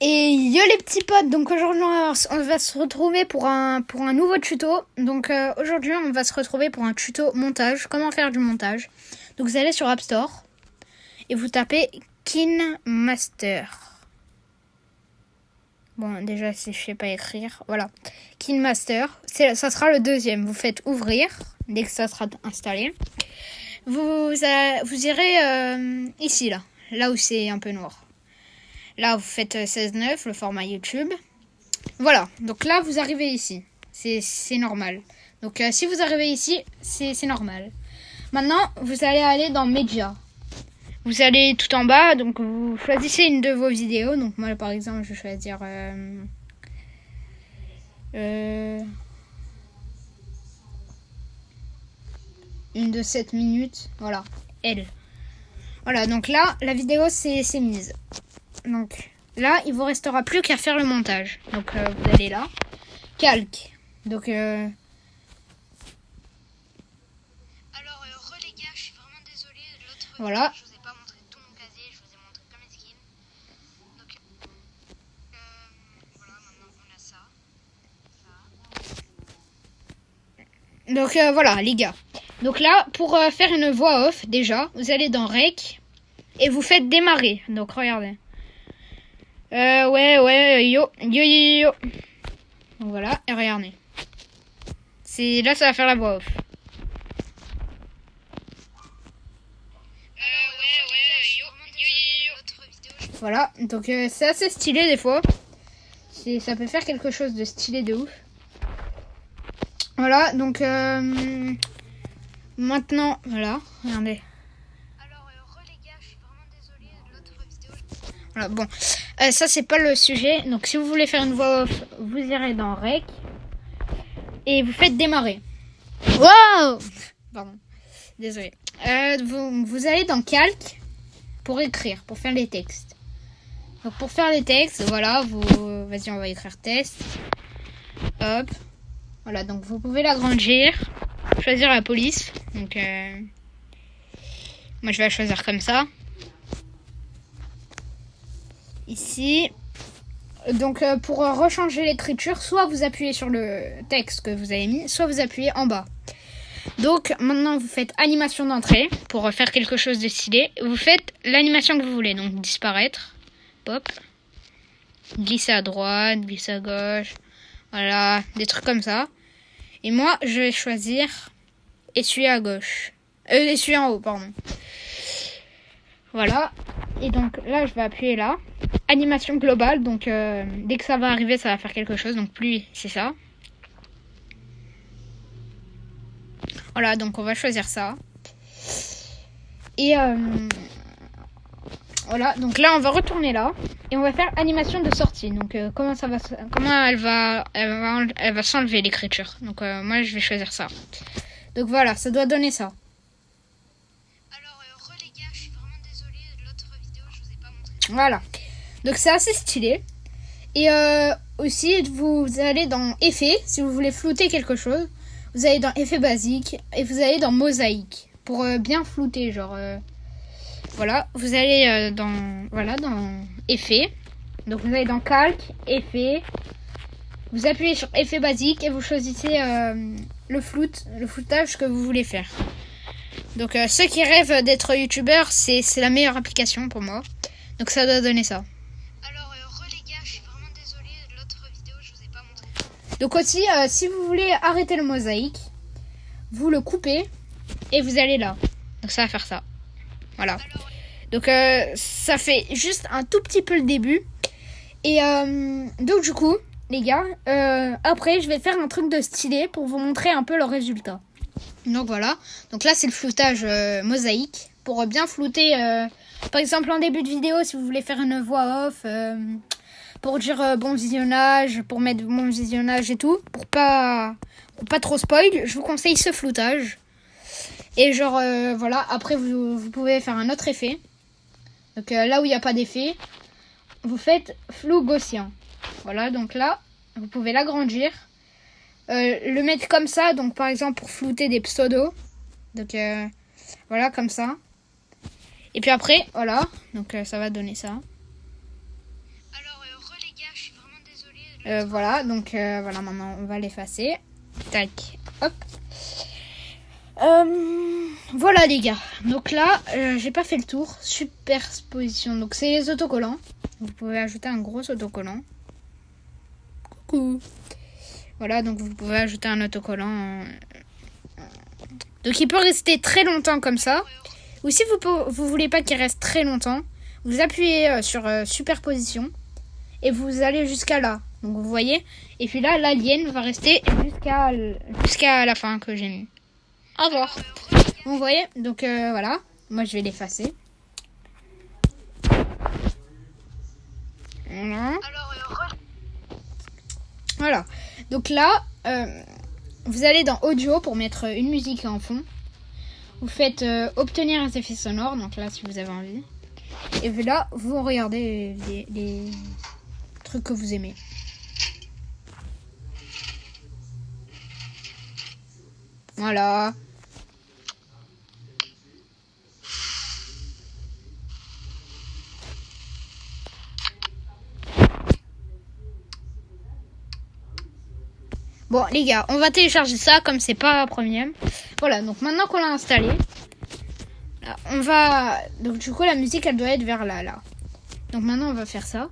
Et yo les petits potes, donc aujourd'hui on va se retrouver pour un nouveau tuto. Donc aujourd'hui on va se retrouver pour un tuto montage, comment faire du montage. Donc vous allez sur App Store et vous tapez KineMaster. Bon déjà si je sais pas écrire, voilà. KineMaster, ça sera le deuxième. Vous faites ouvrir dès que ça sera installé. Vous irez ici là où c'est un peu noir. Là, vous faites 16:9, le format YouTube. Voilà, donc là, vous arrivez ici. C'est normal. Donc, si vous arrivez ici, c'est normal. Maintenant, vous allez aller dans Media. Vous allez tout en bas, donc vous choisissez une de vos vidéos. Donc, moi, par exemple, je vais choisir... une de 7 minutes. Voilà, elle. Voilà, donc là, la vidéo, c'est mise. Donc là, il vous restera plus qu'à faire le montage. Donc vous allez là, calque. Donc Alors les gars, je suis vraiment désolée. L'autre voilà. je vous ai pas montré tout mon casier, je vous ai montré que mes skins. Donc voilà, maintenant on a ça. Donc voilà les gars. Donc là, pour faire une voix off, déjà, vous allez dans Rec et vous faites démarrer. Donc regardez. Ouais, yo. Donc voilà, et regardez. Là, ça va faire la voix off. Voilà, donc c'est assez stylé des fois. Ça peut faire quelque chose de stylé de ouf. Voilà, donc maintenant, voilà, regardez. Alors les gars, je suis vraiment désolée. L'autre vidéo. Voilà, bon, ça c'est pas le sujet. Donc si vous voulez faire une voix off, vous irez dans Rec et vous faites démarrer. Wow! Pardon, désolé. Vous allez dans Calque pour écrire, pour faire les textes. Donc pour faire les textes, voilà, vas-y, on va écrire test. Hop. Voilà, donc vous pouvez l'agrandir, choisir la police. Donc moi je vais la choisir comme ça. Ici. Donc pour rechanger l'écriture, soit vous appuyez sur le texte que vous avez mis, soit vous appuyez en bas. Donc maintenant vous faites animation d'entrée pour faire quelque chose de stylé. Vous faites l'animation que vous voulez, donc disparaître, pop, glisser à droite, glisser à gauche, voilà, des trucs comme ça. Et moi je vais choisir essuyer à gauche, essuyer en haut, pardon. Voilà, et donc là je vais appuyer là. Animation globale, donc dès que ça va arriver, ça va faire quelque chose. Donc pluie, c'est ça. Voilà, donc on va choisir ça. Et voilà, donc là on va retourner là et on va faire animation de sortie. Donc comment elle va s'enlever l'écriture. Donc moi je vais choisir ça. Donc voilà, ça doit donner ça. Alors les gars, je suis vraiment désolée. L'autre vidéo, je vous ai pas montré. Voilà. Donc c'est assez stylé. Et aussi, vous allez dans effet, si vous voulez flouter quelque chose. Vous allez dans effet basique et vous allez dans mosaïque pour bien flouter, genre voilà. Vous allez dans effet. Donc vous allez dans calque, effet. Vous appuyez sur effet basique et vous choisissez le floutage que vous voulez faire. Donc ceux qui rêvent d'être youtubeurs, c'est la meilleure application pour moi. Donc ça doit donner ça. Donc aussi, si vous voulez arrêter le mosaïque, vous le coupez et vous allez là. Donc ça va faire ça. Voilà. Donc ça fait juste un tout petit peu le début. Et donc du coup, les gars, après je vais faire un truc de stylé pour vous montrer un peu le résultat. Donc voilà. Donc là c'est le floutage mosaïque. Pour bien flouter, par exemple en début de vidéo, si vous voulez faire une voix off... pour dire bon visionnage, pour mettre bon visionnage et tout, pour pas trop spoil, je vous conseille ce floutage. Et genre voilà, après vous pouvez faire un autre effet. Donc là où il n'y a pas d'effet, vous faites flou gaussien. Voilà, donc là, vous pouvez l'agrandir. Le mettre comme ça, donc par exemple pour flouter des pseudos. Donc voilà, comme ça. Et puis après, voilà, donc ça va donner ça. Alors Voilà, donc voilà, maintenant on va l'effacer. Tac, hop. Voilà les gars. Donc là, j'ai pas fait le tour. Superposition. Donc c'est les autocollants. Vous pouvez ajouter un gros autocollant. Coucou. Voilà, donc vous pouvez ajouter un autocollant. Donc il peut rester très longtemps comme ça. Ou si vous voulez pas qu'il reste très longtemps, vous appuyez sur superposition et vous allez jusqu'à là. Donc vous voyez. Et puis là, l'alien va rester jusqu'à la fin que j'ai mis. Au revoir. Vous voyez. Donc voilà. Moi je vais l'effacer. Voilà. Voilà. Donc là, vous allez dans audio pour mettre une musique en fond. Vous faites obtenir un effet sonore. Donc là, si vous avez envie. Et puis là, vous regardez les trucs que vous aimez. Voilà. Bon les gars, on va télécharger ça comme c'est pas premium. Voilà, donc maintenant qu'on l'a installé, là, on va... Donc du coup la musique elle doit être vers là. Donc maintenant on va faire ça.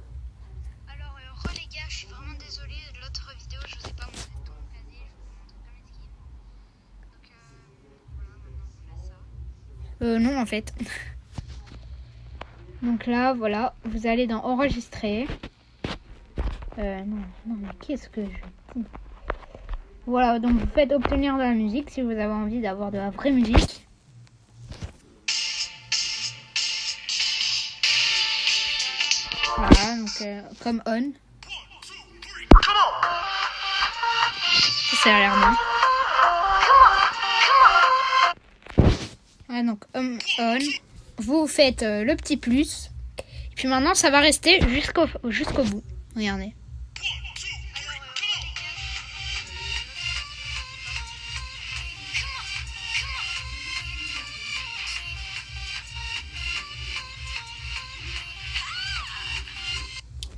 Alors, les gars, je suis vraiment désolée. L'autre vidéo, je vous ai pas montré tout. Vas-y, je vous montre comme les skins. Donc, voilà, maintenant on met ça. Non en fait. Donc là, voilà, vous allez dans enregistrer. Non, mais qu'est-ce que je... Voilà, donc vous faites obtenir de la musique si vous avez envie d'avoir de la vraie musique. Voilà, donc comme on. Ça a l'air bien. Voilà, donc on. Vous faites le petit plus. Et puis maintenant, ça va rester jusqu'au bout. Regardez.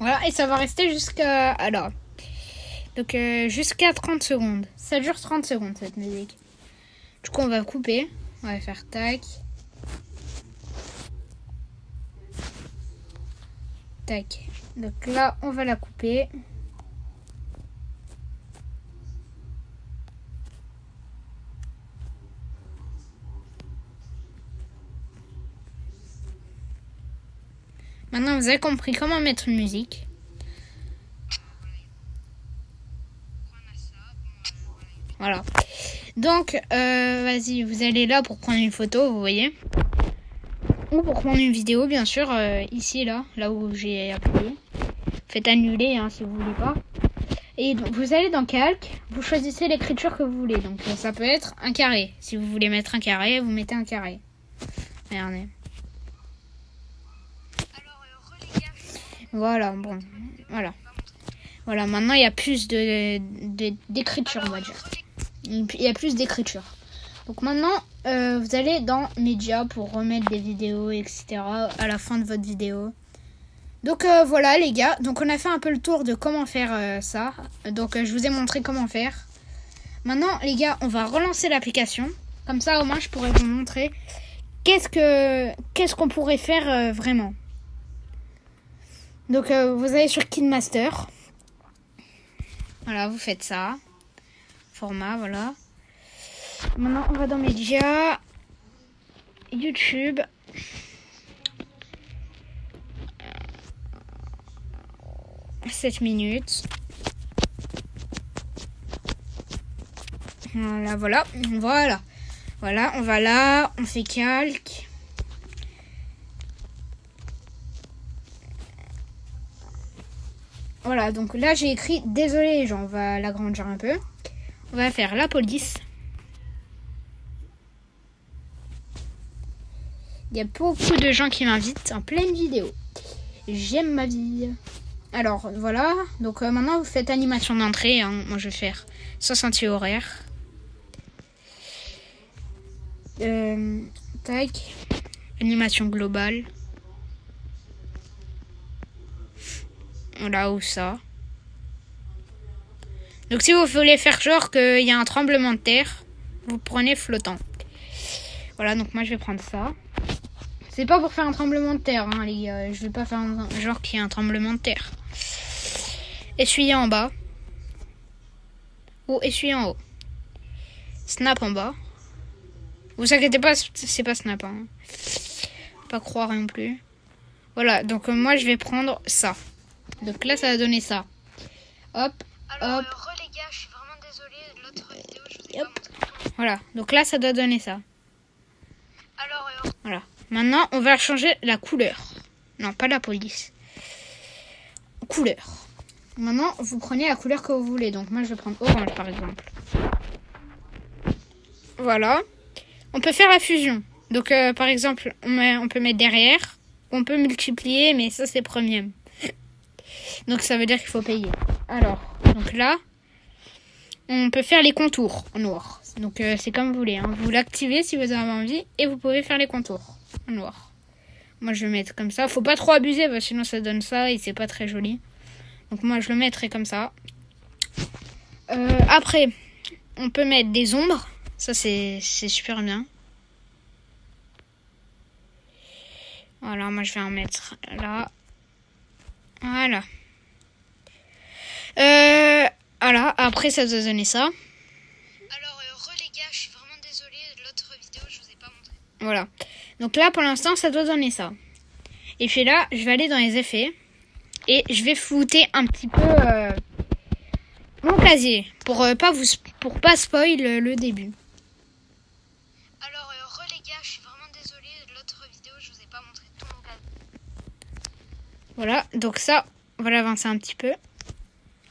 Voilà, et ça va rester jusqu'à... Alors, donc jusqu'à 30 secondes. Ça dure 30 secondes, cette musique. Du coup, on va couper. On va faire tac. Tac. Donc là, on va la couper. Maintenant, vous avez compris comment mettre une musique. Voilà. Donc, vas-y, vous allez là pour prendre une photo, vous voyez. Ou pour prendre une vidéo, bien sûr, ici, là où j'ai appuyé. Faites annuler, hein, si vous voulez pas. Et donc, vous allez dans calque, vous choisissez l'écriture que vous voulez. Donc, ça peut être un carré. Si vous voulez mettre un carré, vous mettez un carré. Regardez. Voilà, bon, voilà. Voilà, maintenant il y a plus d'écriture, on va dire. Il y a plus d'écriture. Donc maintenant, vous allez dans Média pour remettre des vidéos, etc. à la fin de votre vidéo. Donc voilà les gars, donc on a fait un peu le tour de comment faire ça. Donc je vous ai montré comment faire. Maintenant les gars, on va relancer l'application. Comme ça au moins je pourrais vous montrer qu'est-ce qu'on pourrait faire vraiment. Donc vous allez sur KineMaster. Voilà, vous faites ça. Format, voilà. Maintenant on va dans Média. YouTube. « 7 minutes. Voilà. Voilà, on va là, on fait calque. Voilà, donc là j'ai écrit désolé les gens, on va l'agrandir un peu. On va faire la police. Il y a beaucoup de gens qui m'invitent en pleine vidéo. J'aime ma vie. Alors voilà, donc maintenant vous faites animation d'entrée, hein. Moi je vais faire 60 horaires. Tac, animation globale. Voilà où ça. Donc si vous voulez faire genre qu'il y a un tremblement de terre, vous prenez flottant. Voilà, donc moi je vais prendre ça. C'est pas pour faire un tremblement de terre, hein, les gars. Je vais pas faire genre qu'il y a un tremblement de terre. Essuyer en bas. Ou essuyer en haut. Snap en bas. Vous inquiétez pas, c'est pas snap. Hein. Pas croire non plus. Voilà, donc moi je vais prendre ça. Donc là ça va donner ça. Hop, Alors, hop. les gars, je suis vraiment désolée. L'autre vidéo, je vous ai Hop. pas montré. Voilà, donc là ça doit donner ça. Alors, Voilà. Maintenant on va changer la couleur. Non, pas la police. Couleur. Maintenant vous prenez la couleur que vous voulez. Donc moi je vais prendre orange par exemple. Voilà. On peut faire la fusion. Donc par exemple on peut mettre derrière. On peut multiplier, mais ça c'est premium. Donc ça veut dire qu'il faut payer. Alors, donc là, on peut faire les contours en noir. Donc c'est comme vous voulez. Hein. Vous l'activez si vous avez envie et vous pouvez faire les contours en noir. Moi je vais mettre comme ça. Faut pas trop abuser parce que sinon ça donne ça et c'est pas très joli. Donc moi je le mettrai comme ça. Après, on peut mettre des ombres. Ça c'est super bien. Voilà, moi je vais en mettre là. Voilà. Voilà, après ça doit donner ça. alors les gars, je suis vraiment désolée. L'autre vidéo, je vous ai pas montré. Voilà. Donc là pour l'instant ça doit donner ça. Et puis là, je vais aller dans les effets. Et je vais flouter un petit peu mon casier. Pour pas spoil le début. Alors, les gars, je suis vraiment désolée. L'autre vidéo, je vous ai pas montré tout mon cas. Voilà, donc ça, on va l'avancer un petit peu.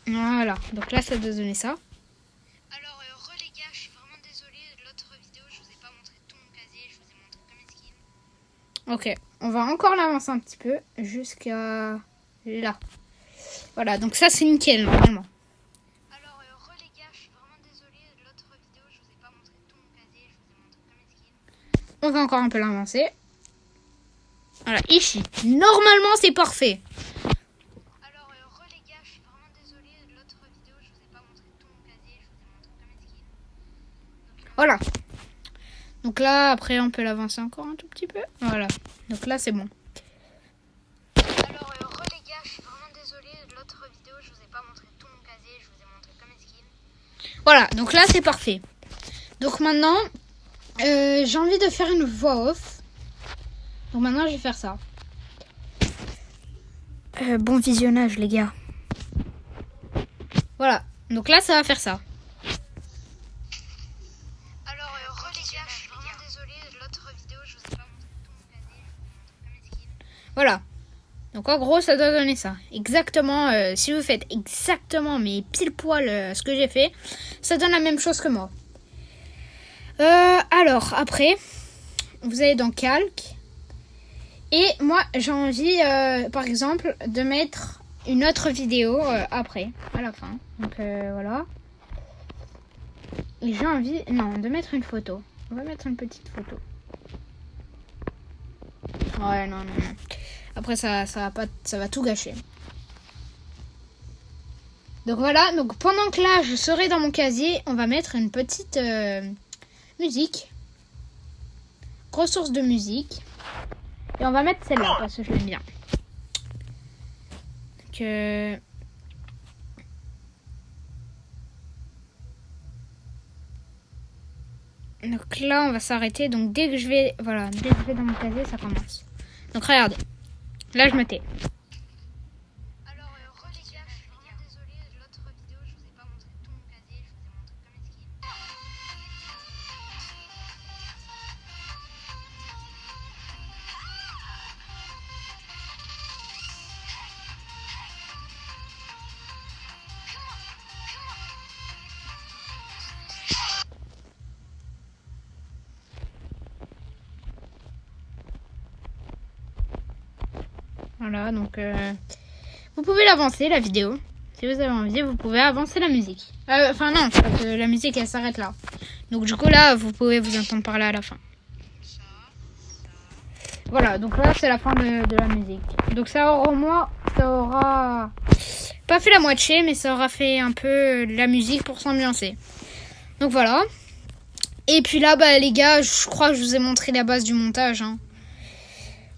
Voilà, donc là ça doit donner ça. Alors, les gars, je suis vraiment désolée. L'autre vidéo, je vous ai pas montré tout mon casier. Je vous ai montré comme skin. Ok, on va encore l'avancer un petit peu jusqu'à là. Voilà, donc ça c'est nickel normalement. Alors, les gars, je suis vraiment désolée. L'autre vidéo, je vous ai pas montré tout mon casier. Je vous ai montré comme skin. On va encore un peu l'avancer. Voilà, ici. Normalement c'est parfait. Alors, les gars, je suis vraiment désolée. L'autre vidéo, je vous ai pas montré tout mon casier. Je vous ai montré comme skin. Voilà. Donc là, après on peut l'avancer encore un tout petit peu. Voilà, donc là c'est bon. Alors, les gars, je suis vraiment désolée. L'autre vidéo, je vous ai pas montré tout mon casier. Je vous ai montré comme skin. Voilà, donc là c'est parfait. Donc maintenant, j'ai envie de faire une voix off. Donc maintenant je vais faire ça. Bon visionnage les gars. Voilà, donc là ça va faire ça. Alors, les gars, je suis vraiment désolée. L'autre vidéo, je vous ai pas montré tout mon casier. Je vous ai montré comme skin. Voilà. Donc en gros ça doit donner ça. Exactement, si vous faites exactement mais pile poil ce que j'ai fait, ça donne la même chose que moi. Alors après, vous allez dans calque. Et moi j'ai envie par exemple de mettre une autre vidéo après, à la fin. Donc voilà. Et j'ai envie, non, de mettre une photo. On va mettre une petite photo. Ouais, non. Après ça va tout gâcher. Donc voilà, donc pendant que là je serai dans mon casier, on va mettre une petite musique. Ressource de musique. Et on va mettre celle-là parce que je l'aime bien. Donc là on va s'arrêter. Donc dès que je vais dans mon casier ça commence. Donc regardez. Là je me tais. Alors, les gars, je suis vraiment désolée. L'autre vidéo, je vous ai pas montré tout mon casier. Je vous ai montré comme skin. Voilà, donc vous pouvez l'avancer la vidéo. Si vous avez envie, vous pouvez avancer la musique. Enfin non, parce que la musique elle s'arrête là. Donc du coup là, vous pouvez vous entendre parler à la fin. Voilà, donc là c'est la fin de la musique. Donc ça aura pas fait la moitié, mais ça aura fait un peu de la musique pour s'ambiancer. Donc voilà. Et puis là, bah les gars, je crois que je vous ai montré la base du montage. Hein.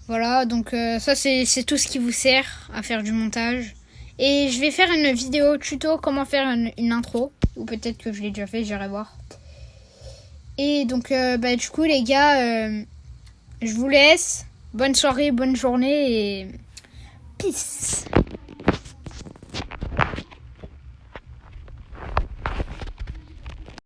Voilà, donc ça c'est tout ce qui vous sert à faire du montage. Et je vais faire une vidéo tuto comment faire une intro. Ou peut-être que je l'ai déjà fait, j'irai voir. Et donc bah du coup les gars, je vous laisse. Bonne soirée, bonne journée et peace.